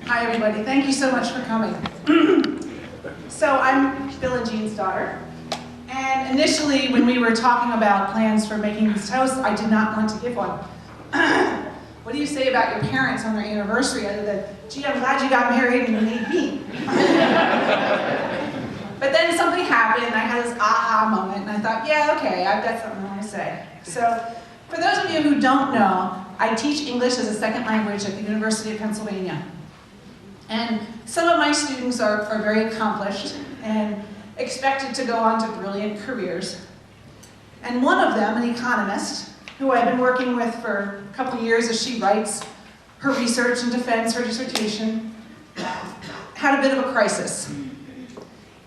Hi, everybody. Thank you so much for coming. So I'm Bill and Jean's daughter. And initially, when we were talking about plans for making this toast, I did not want to give one. What do you say about your parents on their anniversary other than, gee, I'm glad you got married and you made me? But then something happened, and I had this aha moment, and I thought, yeah, okay, I've got something I want to say. So for those of you who don't know, I teach English as a second language at the University of Pennsylvania. And some of my students are very accomplished and expected to go on to brilliant careers. And one of them, an economist, who I've been working with for a couple years as she writes her research and defends her dissertation, had a bit of a crisis.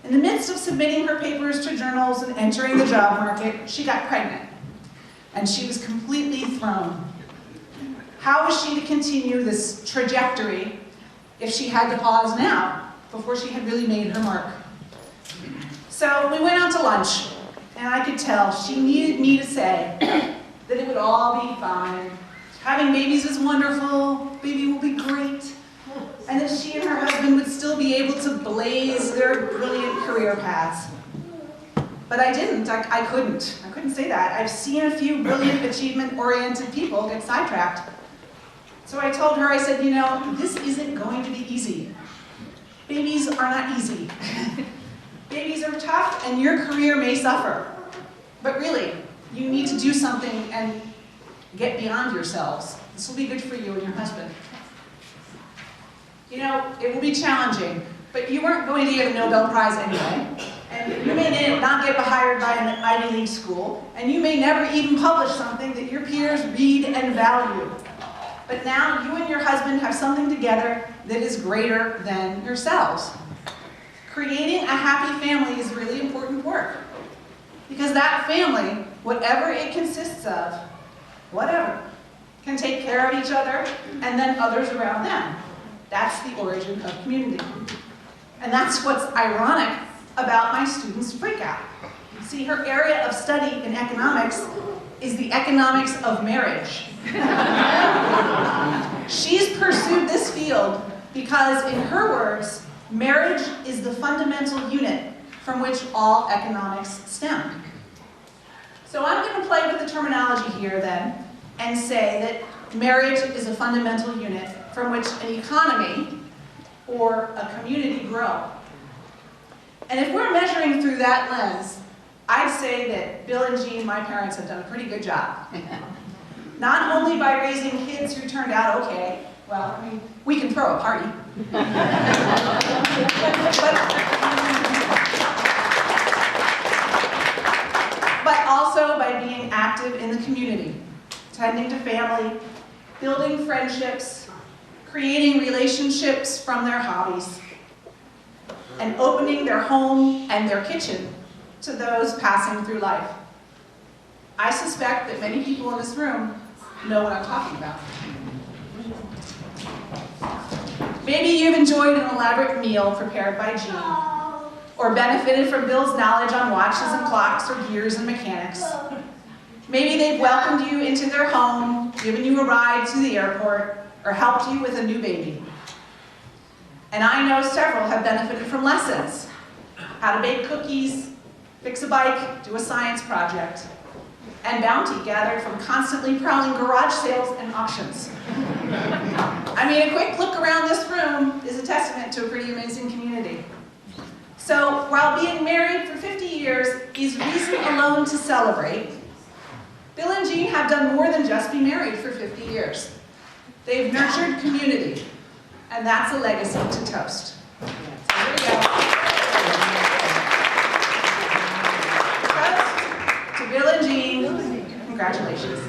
In the midst of submitting her papers to journals and entering the job market, she got pregnant. And she was completely thrown. How was she to continue this trajectory if she had to pause now, before she had really made her mark? So we went out to lunch, and I could tell she needed me to say that it would all be fine. Having babies is wonderful, baby will be great, and that she and her husband would still be able to blaze their brilliant career paths. But I didn't, I couldn't say that. I've seen a few brilliant, achievement-oriented people get sidetracked. So I told her, I said, you know, this isn't going to be easy. Babies are not easy. Babies are tough, and your career may suffer. But really, you need to do something and get beyond yourselves. This will be good for you and your husband. You know, it will be challenging, but you weren't going to get a Nobel Prize anyway. And you may not get hired by an Ivy League school, and you may never even publish something that your peers read and value. But now you and your husband have something together that is greater than yourselves. Creating a happy family is really important work. Because that family, whatever it consists of, whatever, can take care of each other and then others around them. That's the origin of community. And that's what's ironic about my students' freakout. See, her area of study in economics is the economics of marriage. She's pursued this field because, in her words, marriage is the fundamental unit from which all economics stem. So I'm going to play with the terminology here then and say that marriage is a fundamental unit from which an economy or a community grow. And if we're measuring through that lens, I'd say that Bill and Jean, my parents, have done a pretty good job. Not only by raising kids who turned out okay, well, I mean, we can throw a party. but also by being active in the community, tending to family, building friendships, creating relationships from their hobbies, and opening their home and their kitchen to those passing through life. I suspect that many people in this room know what I'm talking about. Maybe you've enjoyed an elaborate meal prepared by Jean, or benefited from Bill's knowledge on watches and clocks or gears and mechanics. Maybe they've welcomed you into their home, given you a ride to the airport, or helped you with a new baby. And I know several have benefited from lessons: how to bake cookies, fix a bike, do a science project, and bounty gathered from constantly prowling garage sales and auctions. I mean, a quick look around this room is a testament to a pretty amazing community. So while being married for 50 years is reason alone to celebrate, Bill and Jean have done more than just be married for 50 years. They've nurtured community, and that's a legacy to toast. So here we go. Toast to Bill and Jean. Congratulations.